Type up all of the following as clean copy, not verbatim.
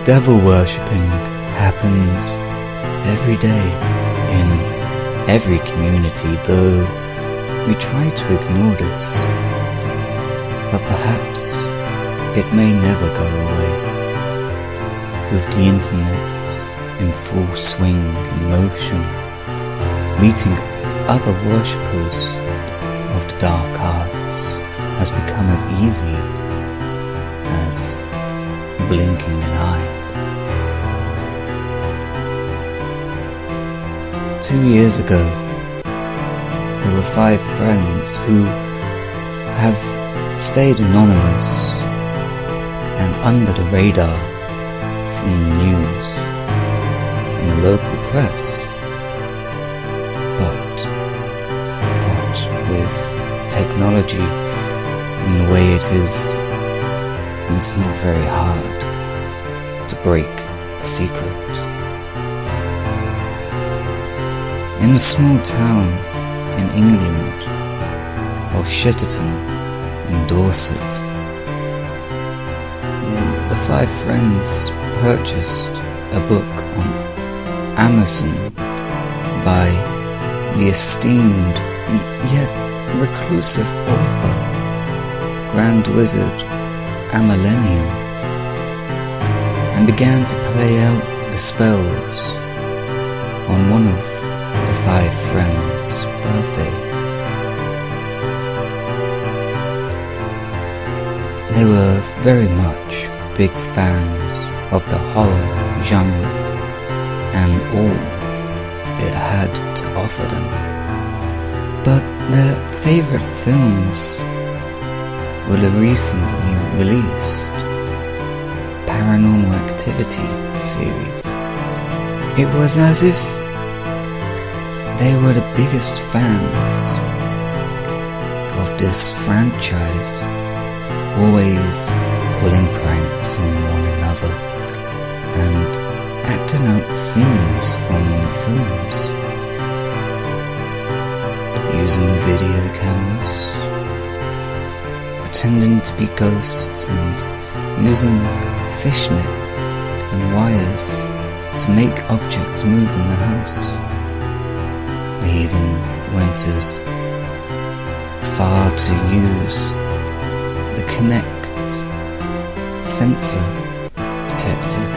devil worshipping happens every day in every community, though we try to ignore this. But perhaps it may never go away. With the internet in full swing and motion, meeting other worshippers of the dark arts has become as easy as blinking an eye. 2 years ago, there were 5 friends who have stayed anonymous and under the radar from the news and the local press. But what with technology and the way it is, it's not very hard to break a secret. In a small town in England, of Shitterton in Dorset, the 5 friends purchased a book on Amazon by the esteemed yet reclusive author, Grand Wizard Amalenian, and began to play out the spells on one of the 5 friends' birthday. They were very much big fans of the horror genre and all it had to offer them. But their favorite films were the recently released Paranormal Activity series. It was as if they were the biggest fans of this franchise, always pulling pranks on one another and acting out scenes from the films, using video cameras, pretending to be ghosts, and using fishnet and wires to make objects move in the house. They even went as far to use the Kinect sensor detector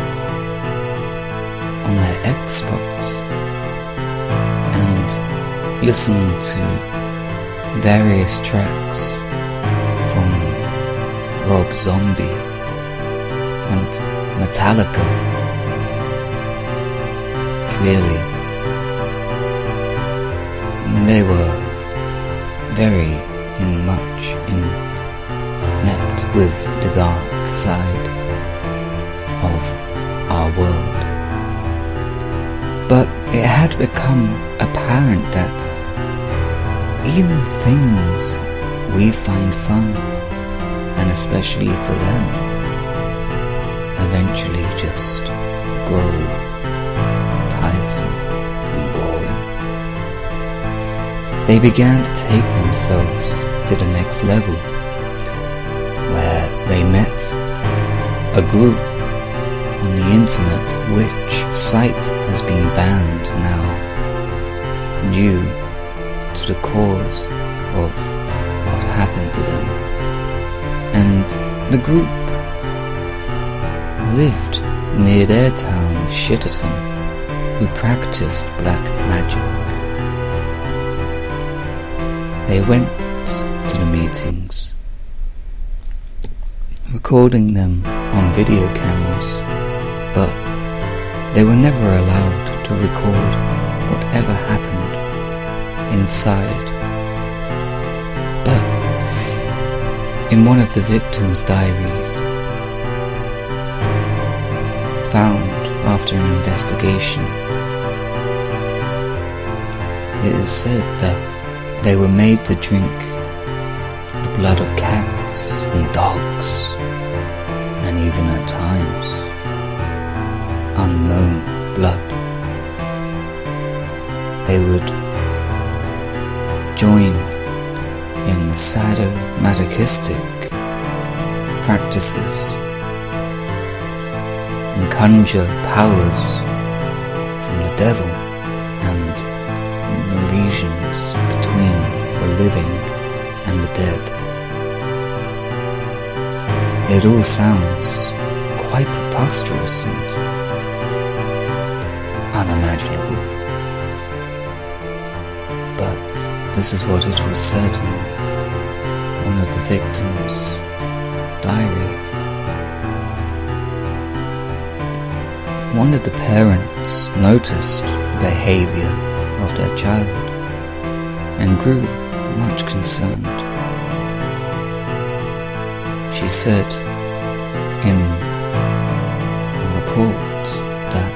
on their Xbox and listen to various tracks from Rob Zombie and Metallica. Clearly, they were very much inept with the dark side of our world. But it had become apparent that even things we find fun, and especially for them, eventually just grow tiresome and boring. They began to take themselves to the next level, where they met a group on the internet which site has been banned now due to the cause of what happened to them. And the group lived near their town of Shitterton, who practiced black magic. They went to the meetings, recording them on video cameras, but they were never allowed to record whatever happened inside. But in one of the victims' diaries, found after an investigation, it is said that they were made to drink the blood of cats and dogs, and even at times unknown blood. They would join in sadomasochistic practices and conjure powers from the devil and the regions between the living and the dead. It all sounds quite preposterous and unimaginable, but this is what it was said in one of the victims' diary. One of the parents noticed the behavior of their child and grew much concerned. She said in a report that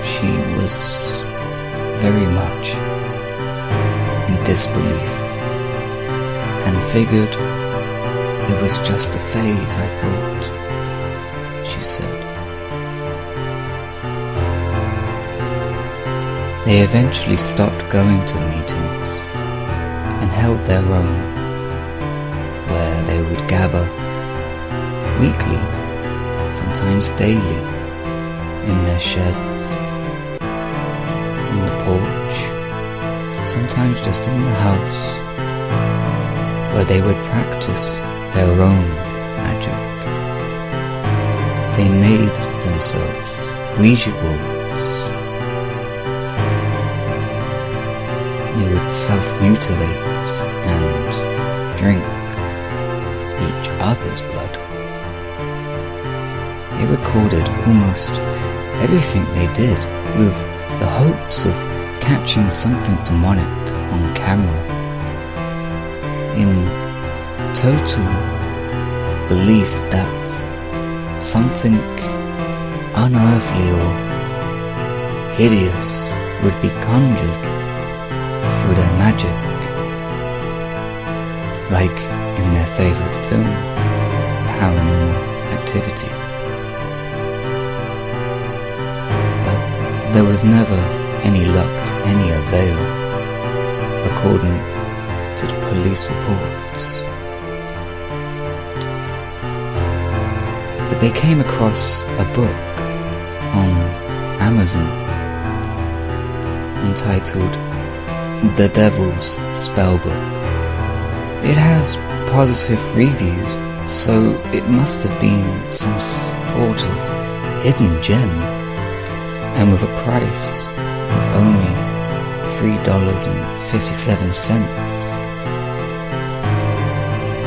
she was very much in disbelief and figured it was just a phase, I thought, she said. They eventually stopped going to meetings and held their own, where they would gather weekly, sometimes daily, in their sheds, in the porch, sometimes just in the house, where they would practice their own magic. They made themselves Ouija boards. They would self-mutilate and drink each other's blood. They recorded almost everything they did with the hopes of catching something demonic on camera, in total belief that something unearthly or hideous would be conjured through their magic, like in their favorite film, Paranormal Activity. But there was never any luck to any avail, according to the police reports. But they came across a book on Amazon entitled The Devil's Spellbook. It has positive reviews, so it must have been some sort of hidden gem, and with a price of only $3.57.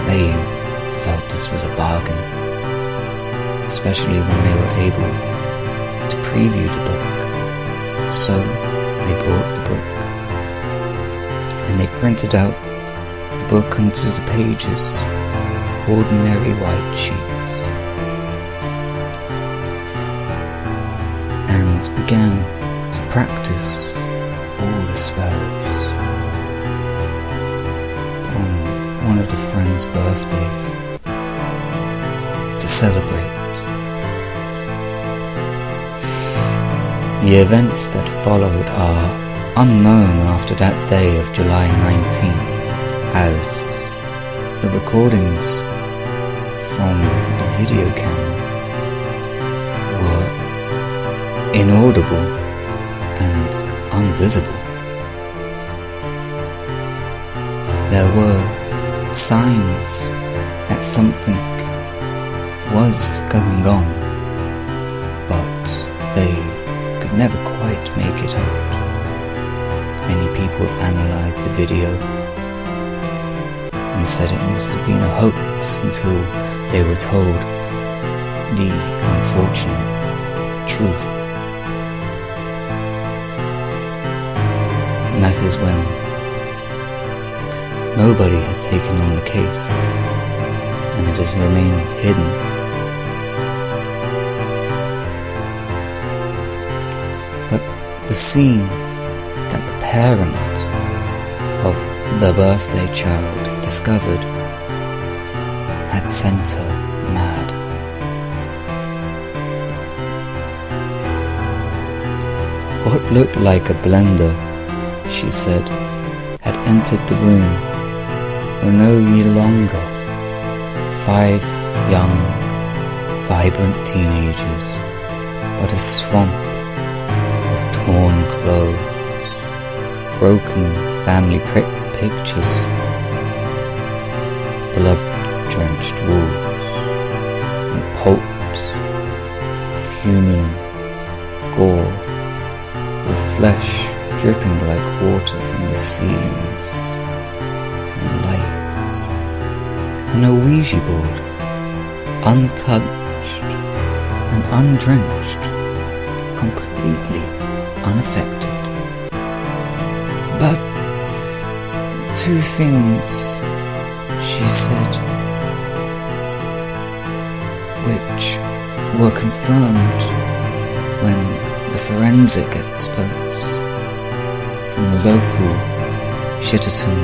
They felt this was a bargain, especially when they were able to preview the book. So they bought the book and they printed out the book onto the pages, ordinary white sheets, and began to practice all the spells on one of the friends' birthdays to celebrate. The events that followed are unknown after that day of July 19th, as the recordings from the video camera were inaudible and unvisible. There were signs that something was going on, but they could never quite make it out. Many people have analysed the video and said it must have been a hoax until they were told the unfortunate truth. And that is when nobody has taken on the case and it has remained hidden. But the scene that the parent of the birthday child discovered had sent her mad. What looked like a blender, she said, had entered the room, were no longer 5 young, vibrant teenagers, but a swamp of torn clothes, broken family pictures, blood-drenched walls, and pulps of human gore, with flesh dripping like water from the ceilings, and lights, and a Ouija board, untouched and undrenched, completely unaffected. But two things she said, which were confirmed when the forensic experts from the local Shitterton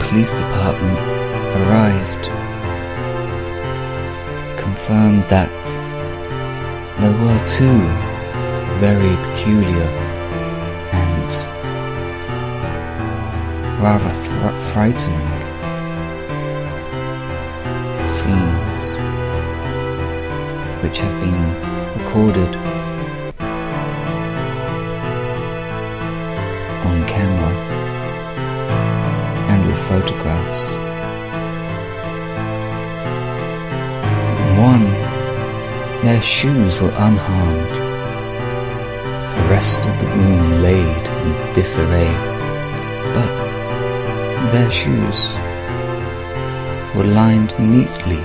police department arrived, confirmed that there were two very peculiar and rather frightening scenes which have been recorded on camera and with photographs. One, their shoes were unharmed. The rest of the room laid in disarray, but their shoes were lined neatly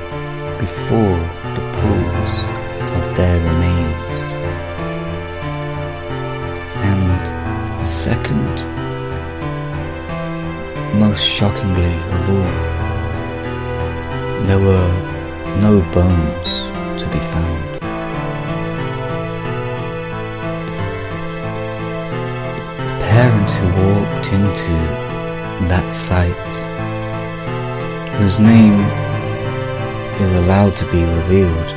before the pools of their remains. And second, most shockingly of all, there were no bones to be found. The parent who walked into that site, whose name is allowed to be revealed,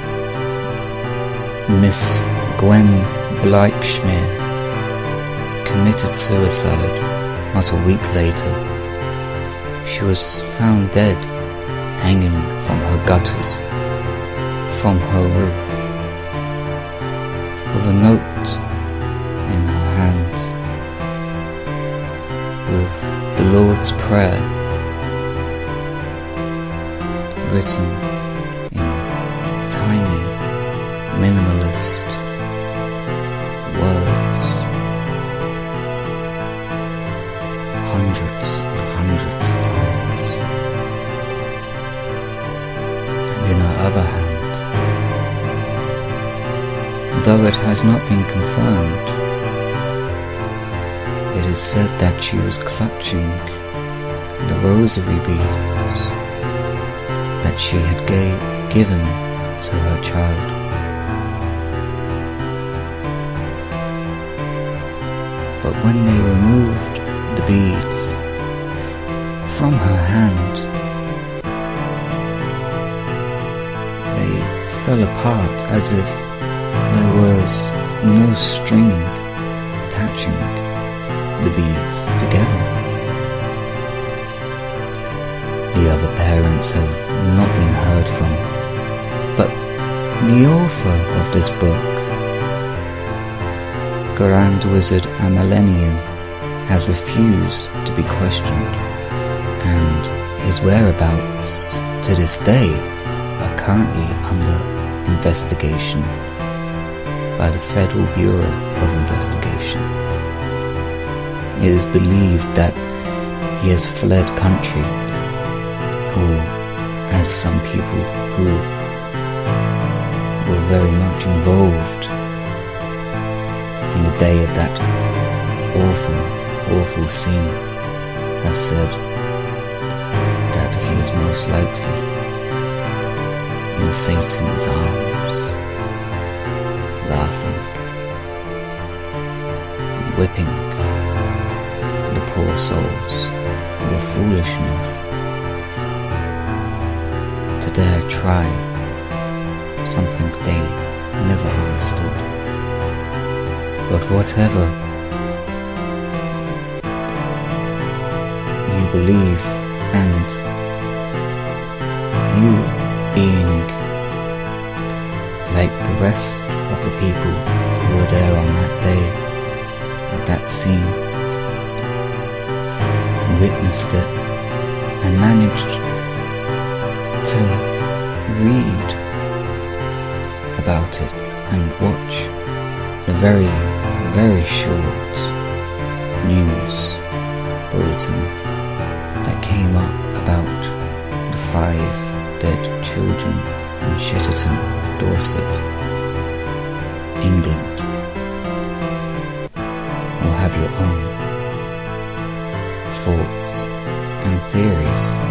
Miss Gwen Bleipschmier, committed suicide not a week later. She was found dead, hanging from her gutters, from her roof, with a note in her hand, with the Lord's Prayer written in tiny, minimalist words, hundreds and hundreds of times. And in her other hand, though it has not been confirmed, it is said that she was clutching the rosary beads that she had given to her child. But when they removed the beads from her hand, they fell apart as if there was no string attaching the beads together. The other parents have not been heard from, but the author of this book, Grand Wizard Amalenian, has refused to be questioned, and his whereabouts to this day are currently under investigation by the Federal Bureau of Investigation. It is believed that he has fled country, or as some people who were very much involved in the day of that awful scene has said, that he is most likely in Satan's arms, laughing and whipping the poor souls who were foolish enough to dare try something they never understood. But whatever you believe, and you being like the rest of the people who were there on that day, at that scene, and witnessed it, and managed to read about it and watch the very, very short news bulletin that came up about the 5 dead children in Shetterton, Dorset, England. You'll have your own thoughts and theories